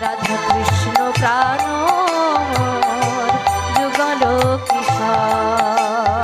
রাধা কৃষ্ণ প্রাণ মোর যুগল কিশোর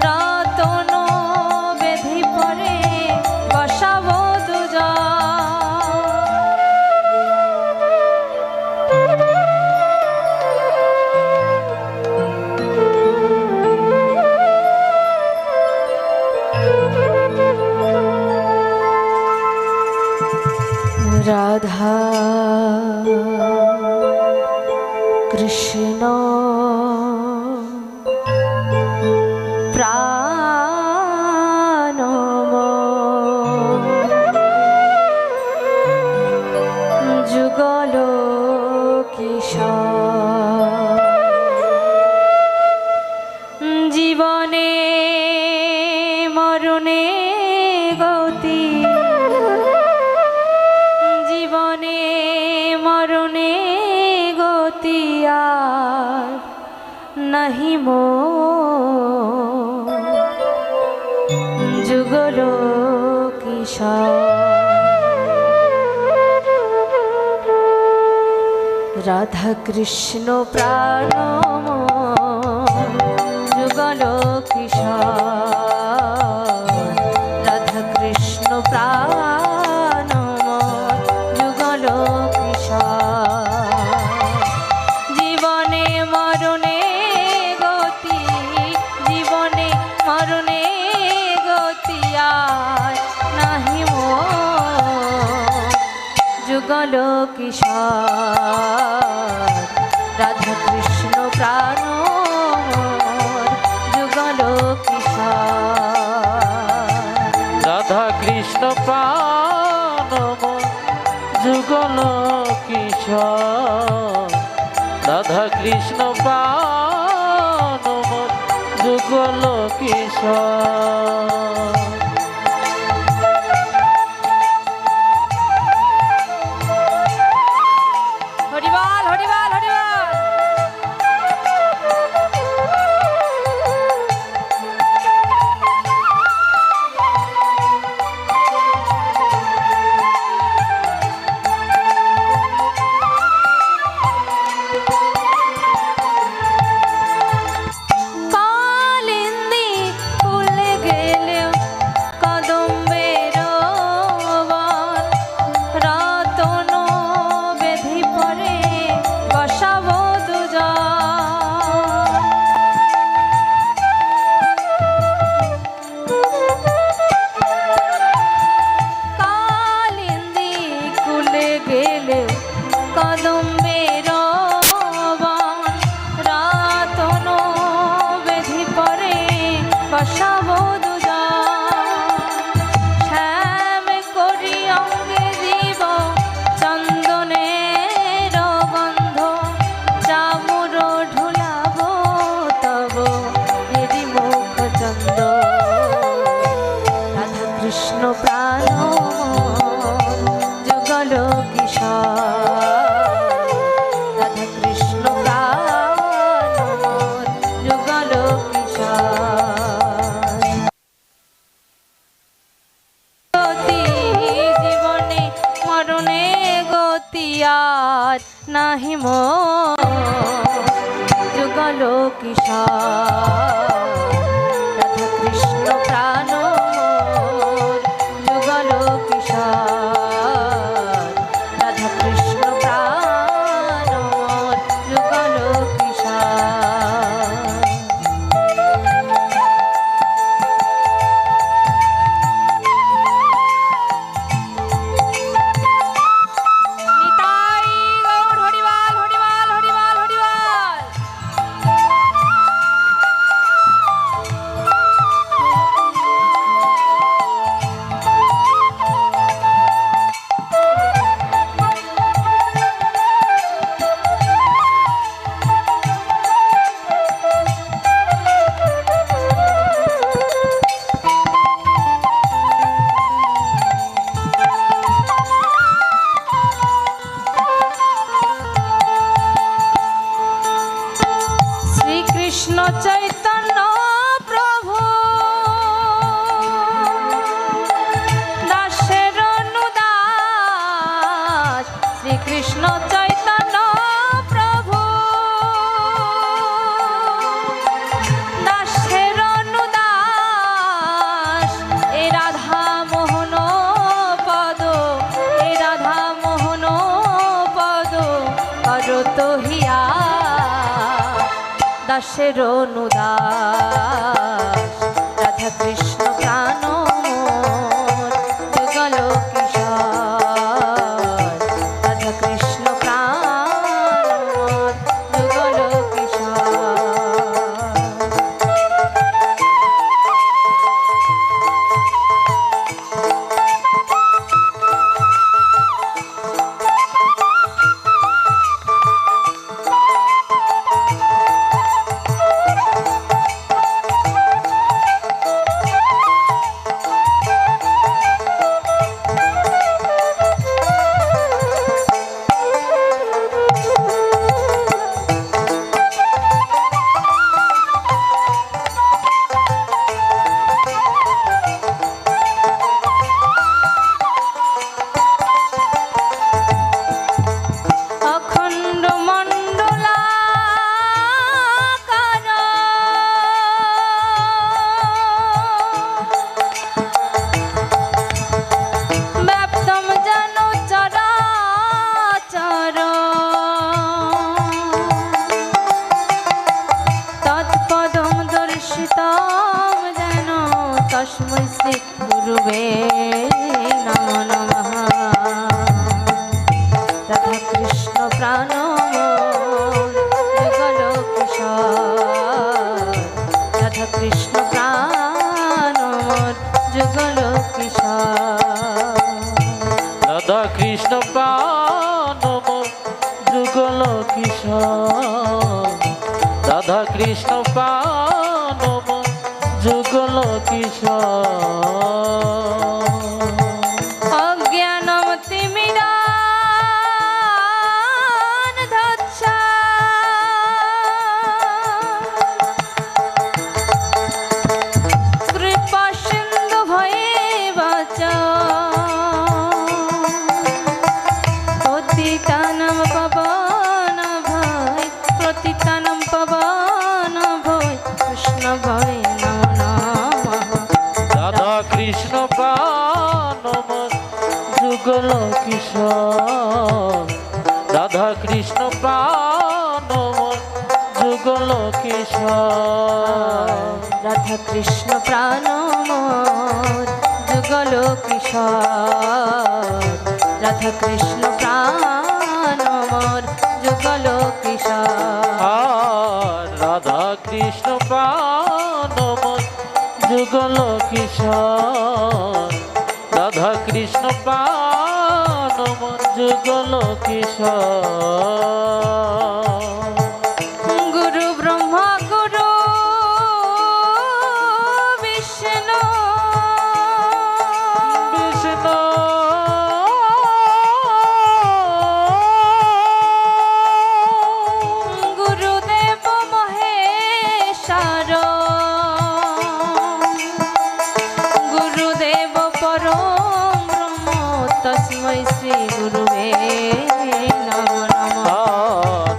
রতন বেধি পরে বসাব দুজন রাধা কৃষ্ণ প্রাণ যুগল কিশোর জীবনে মরণে গতি মরণে গতি আর নাহি মো যুগল কিশোর রাধা কৃষ্ণ প্রাণ যুগল কিশোর রাধা কৃষ্ণ প্রাণ যুগল কিশোর জীবনে মরণে গতি জীবনে মরণে গতি আর নাহি মো যুগল কিশোর রাধা কৃষ্ণ প্রাণ যুগল কিশোর রাধা কৃষ্ণ প্রাণ যুগল কিশোর রাধা কৃষ্ণ প্রাণ যুগল কিশোর হরিবল হরিবল হরিবল কৃষ্ণ প্রাণ যুগল কিশোর রাধা কৃষ্ণ প্রাণ যুগল কিশোর জীবনে মরণে গতি আর নাহি মো যুগল কিশোর রাধা কৃষ্ণ প্রাণ যুগল কিশোর রাধা কৃষ্ণ প্রাণ যুগল কিশোর নিতাই গৌর হরিবল হরিবল হরিবল হরিবল কৃষ্ণ চৈতন্য প্রভু দাসের অনুদাস এ রাধা মোহন পদ এ রাধা মোহন পদ করত হিয়া দাসের অনুদাস রাধা কৃষ্ণ প্রাণ মোর যুগল কিশোর রাধা কৃষ্ণ প্রাণ মোর যুগল কিশোর অখণ্ড মণ্ডলাকার ব্যাপ্তম যেন চরাচর তৎপদম দর্শিতম যেন তস্मै শ্রী গুরুবে নমো নমঃ রাধা কৃষ্ণ প্রাণ মোর যুগল কিশোর রাধা কৃষ্ণ প্রাণ মোর যুগল কিশোর রাধা কৃষ্ণ প্রাণ মোর যুগল কিশোর রাধা কৃষ্ণ প্রাণ মোর যুগল কিশোর অজ্ঞানম তিমিরান ধচ্ছা কৃপা সিন্ধু ভয়ে বাচা পতিতানম পবন ভয় প্রতিতানম পবন ভয় কৃষ্ণ ভয় নমো নমঃ রাধা কৃষ্ণ প্রাণ মোর যুগল কিশোর রাধা কৃষ্ণ প্রাণ মোর যুগল কিশোর রাধা কৃষ্ণ প্রাণ মোর যুগল কিশোর রাধা কৃষ্ণ প্রাণ মোর যুগল কিশোর রাধা কৃষ্ণ প্রাণ মোর যুগল কিশোর রাধা কৃষ্ণ প্রাণ মোর যুগল কিশোর গুরু ব্রহ্মা গুরু বিষ্ণু বিষ্ণু গুরুদেব মহেশ্বর গুরুদেব পরম ব্রহ্ম তস্मै শ্রী গুরুবে নমো নমঃ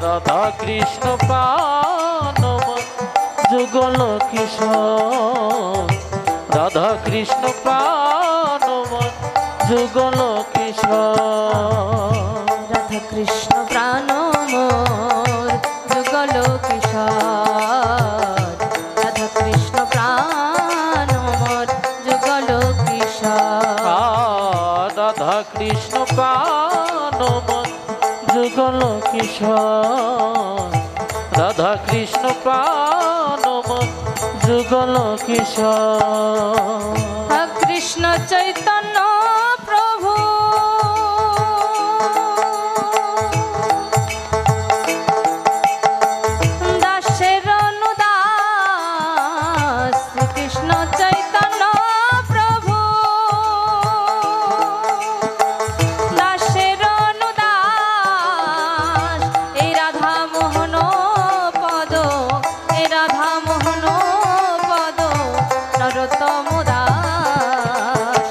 রাধা কৃষ্ণ প্রাণ মোর যুগল কিশোর রাধা কৃষ্ণ প্রাণ মোর যুগল কিশোর রাধা কৃষ্ণ প্রাণ মোর যুগল কিশোর রাধা কৃষ্ণ প্রাণ মোর যুগল কিশোর রাধা কৃষ্ণ প্রাণ মোর যুগল কিশোর রাধা কৃষ্ণ প্রাণ মোর যুগল কিশোর কৃষ্ণ চৈতন্য প্রভু দাসের অনুদাস কৃষ্ণ চৈতন্য প্রভু দাসের অনুদাস এই রাধা মোহন পদ এই রাধা মোহন পদ নরোত্তম দাস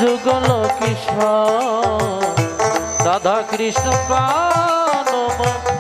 যুগল কিশোর রাধা কৃষ্ণ প্রাণ মন